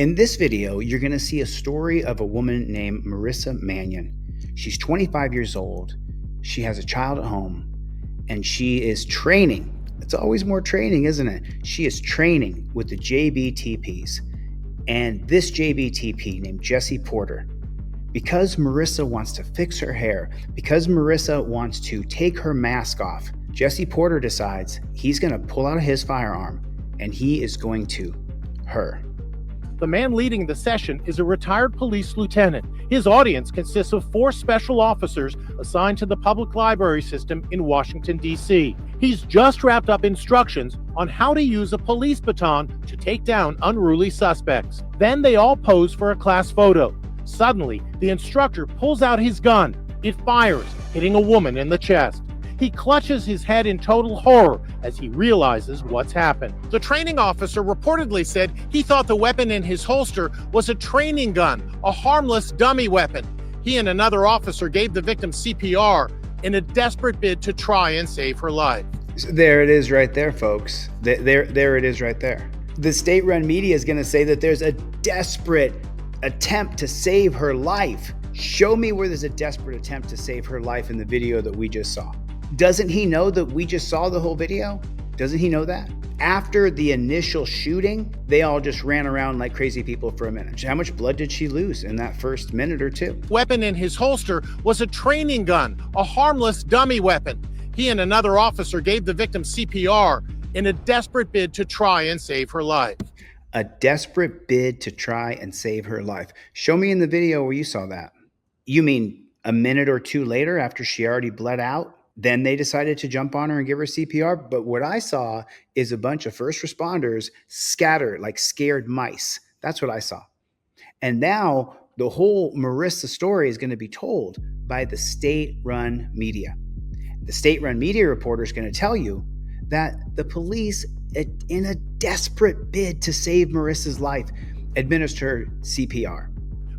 In this video, you're going to see a story of a woman named Marissa Mannion. She's 25 years old. She has a child at home, and she is training. It's always more training, isn't it? She is training with the JBTPs. And this JBTP named Jesse Porter, because Marissa wants to fix her hair, because Marissa wants to take her mask off, Jesse Porter decides he's going to pull out his firearm and he is going to her. The man leading the session is a retired police lieutenant. His audience consists of 4 special officers assigned to the public library system in Washington, D.C. He's just wrapped up instructions on how to use a police baton to take down unruly suspects. Then they all pose for a class photo. Suddenly, the instructor pulls out his gun. It fires, hitting a woman in the chest. He clutches his head in total horror as he realizes what's happened. The training officer reportedly said he thought the weapon in his holster was a training gun, a harmless dummy weapon. He and another officer gave the victim CPR in a desperate bid to try and save her life. There it is right there, folks. There it is right there. The state-run media is going to say that there's a desperate attempt to save her life. Show me where there's a desperate attempt to save her life in the video that we just saw. Doesn't he know that we just saw the whole video? Doesn't he know that? After the initial shooting, they all just ran around like crazy people for a minute. How much blood did she lose in that first minute or two? Weapon in his holster was a training gun, a harmless dummy weapon. He and another officer gave the victim CPR in a desperate bid to try and save her life. A desperate bid to try and save her life. Show me in the video where you saw that. You mean a minute or two later after she already bled out? Then they decided to jump on her and give her CPR. But what I saw is a bunch of first responders scattered like scared mice. That's what I saw. And now the whole Marissa story is going to be told by the state-run media. The state-run media reporter is going to tell you that the police, in a desperate bid to save Marissa's life, administered CPR.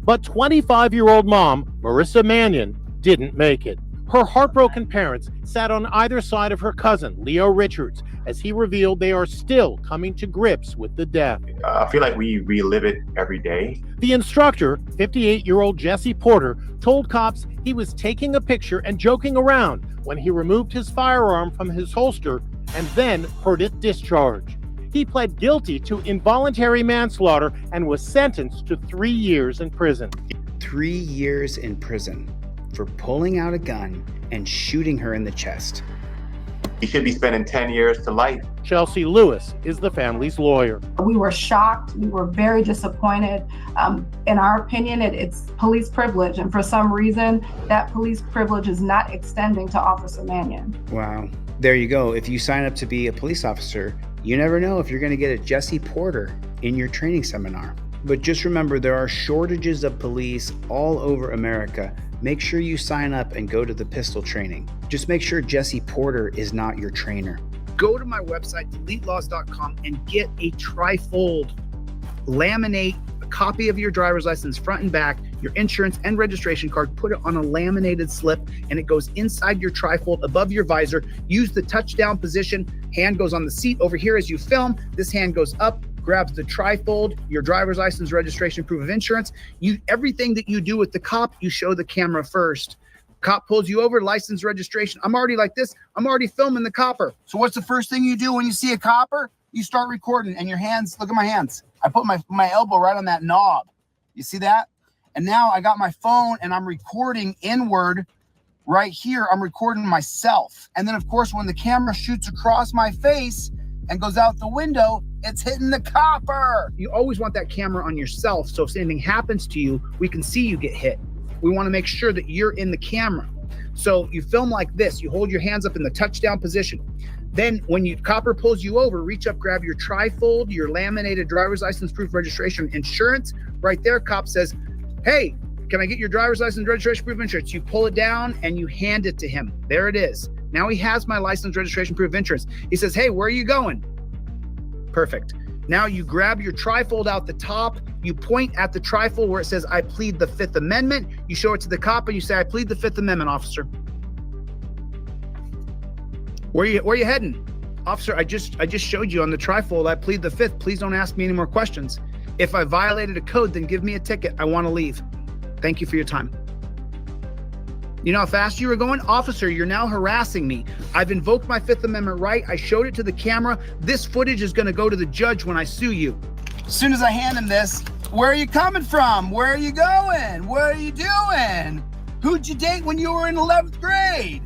But 25-year-old mom, Marissa Mannion, didn't make it. Her heartbroken parents sat on either side of her cousin, Leo Richards, as he revealed they are still coming to grips with the death. I feel like we relive it every day. The instructor, 58-year-old Jesse Porter, told cops he was taking a picture and joking around when he removed his firearm from his holster and then heard it discharge. He pled guilty to involuntary manslaughter and was sentenced to 3 years in prison. 3 years in prison for pulling out a gun and shooting her in the chest. He should be spending 10 years to life. Chelsea Lewis is the family's lawyer. We were shocked. We were very disappointed. In our opinion, it's police privilege. And for some reason, that police privilege is not extending to Officer Mannion. Wow. There you go. If you sign up to be a police officer, you never know if you're going to get a Jesse Porter in your training seminar. But just remember, there are shortages of police all over America. Make sure you sign up and go to the pistol training. Just make sure Jesse Porter is not your trainer. Go to my website, DeleteLawz.com, and get a trifold. Laminate a copy of your driver's license front and back, your insurance and registration card, put it on a laminated slip, and it goes inside your trifold above your visor. Use the touchdown position. Hand goes on the seat over here as you film. This hand goes up, grabs the trifold, your driver's license, registration, proof of insurance. Everything that you do with the cop, you show the camera first. Cop pulls you over, license, registration. I'm already like this. I'm already filming the copper. So what's the first thing you do when you see a copper? You start recording, and your hands, look at my hands. I put my elbow right on that knob. You see that? And now I got my phone and I'm recording inward right here. I'm recording myself. And then of course, when the camera shoots across my face and goes out the window, it's hitting the copper. You always want that camera on yourself, so if anything happens to you, we can see you get hit. We want to make sure that you're in the camera. So you film like this. You hold your hands up in the touchdown position. Then when copper pulls you over, reach up, grab your trifold, your laminated driver's license, proof of registration, insurance. Right there, cop says, hey, can I get your driver's license, registration, proof of insurance? You pull it down and you hand it to him. There it is. Now he has my license, registration, proof of insurance. He says, hey, where are you going? Perfect. Now you grab your trifold out the top, you point at the trifold where it says, I plead the Fifth Amendment. You show it to the cop and you say, I plead the Fifth Amendment, officer. Where are you heading? Officer, I just showed you on the trifold, I plead the Fifth. Please don't ask me any more questions. If I violated a code, then give me a ticket. I want to leave. Thank you for your time. You know how fast you were going? Officer, you're now harassing me. I've invoked my Fifth Amendment right. I showed it to the camera. This footage is going to go to the judge when I sue you. As soon as I hand him this, where are you coming from? Where are you going? What are you doing? Who'd you date when you were in 11th grade?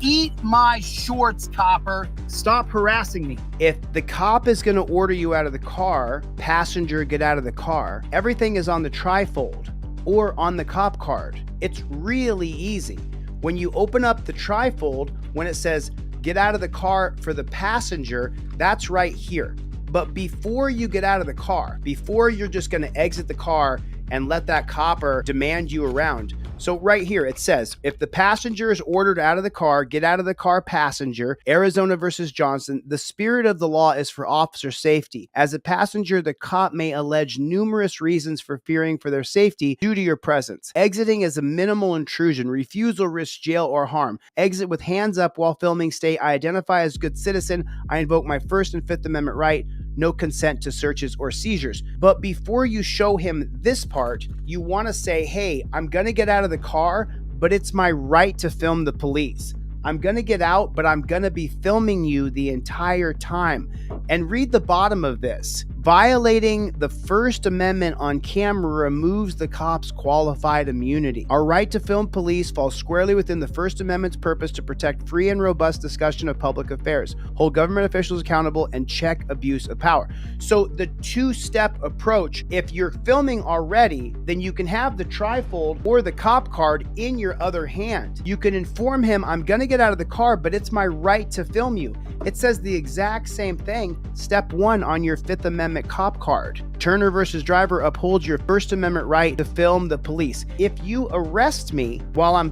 Eat my shorts, copper. Stop harassing me. If the cop is going to order you out of the car, passenger, get out of the car, everything is on the trifold or on the cop card. It's really easy. When you open up the trifold, when it says get out of the car for the passenger, that's right here. But before you get out of the car, before you're just going to exit the car and let that copper demand you around. So right here, it says, if the passenger is ordered out of the car, get out of the car, passenger. Arizona versus Johnson, the spirit of the law is for officer safety. As a passenger, the cop may allege numerous reasons for fearing for their safety due to your presence. Exiting is a minimal intrusion. Refusal risks jail or harm. Exit with hands up while filming. State, I identify as a good citizen. I invoke my First and Fifth Amendment right. No consent to searches or seizures. But before you show him this part, you want to say, hey, I'm going to get out of the car, but it's my right to film the police. I'm going to get out, but I'm going to be filming you the entire time. And read the bottom of this. Violating the First Amendment on camera removes the cop's qualified immunity. Our right to film police falls squarely within the First Amendment's purpose to protect free and robust discussion of public affairs, hold government officials accountable, and check abuse of power. So the two-step approach, if you're filming already, then you can have the trifold or the cop card in your other hand. You can inform him, I'm going to get out of the car, but it's my right to film you. It says the exact same thing, step 1 on your Fifth Amendment cop card. Turner versus Driver upholds your First Amendment right to film the police. If you arrest me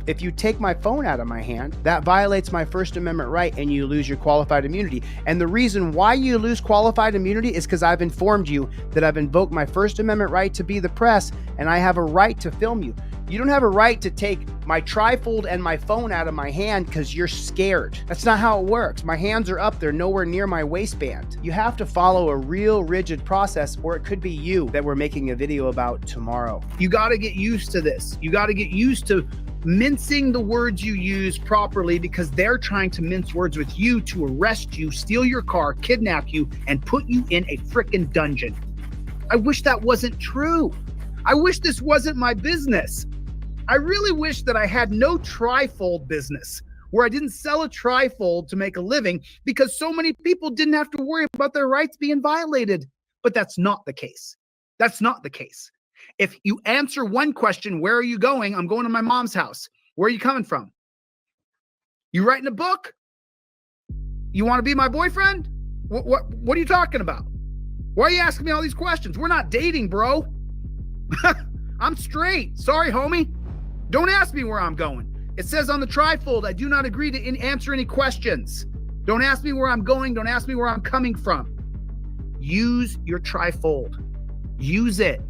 if you take my phone out of my hand, that violates my First Amendment right and you lose your qualified immunity. And the reason why you lose qualified immunity is because I've informed you that I've invoked my First Amendment right to be the press and I have a right to film you. You don't have a right to take my trifold and my phone out of my hand because you're scared. That's not how it works. My hands are up. They're nowhere near my waistband. You have to follow a real rigid process, or it could be you that we're making a video about tomorrow. You got to get used to this. You got to get used to mincing the words you use properly because they're trying to mince words with you to arrest you, steal your car, kidnap you, and put you in a frickin' dungeon. I wish that wasn't true. I wish this wasn't my business. I really wish that I had no trifold business where I didn't sell a trifold to make a living because so many people didn't have to worry about their rights being violated. But that's not the case. That's not the case. If you answer one question, where are you going? I'm going to my mom's house. Where are you coming from? You writing a book? You want to be my boyfriend? What are you talking about? Why are you asking me all these questions? We're not dating, bro. I'm straight. Sorry, homie. Don't ask me where I'm going. It says on the trifold, I do not agree to answer any questions. Don't ask me where I'm going. Don't ask me where I'm coming from. Use your trifold. Use it.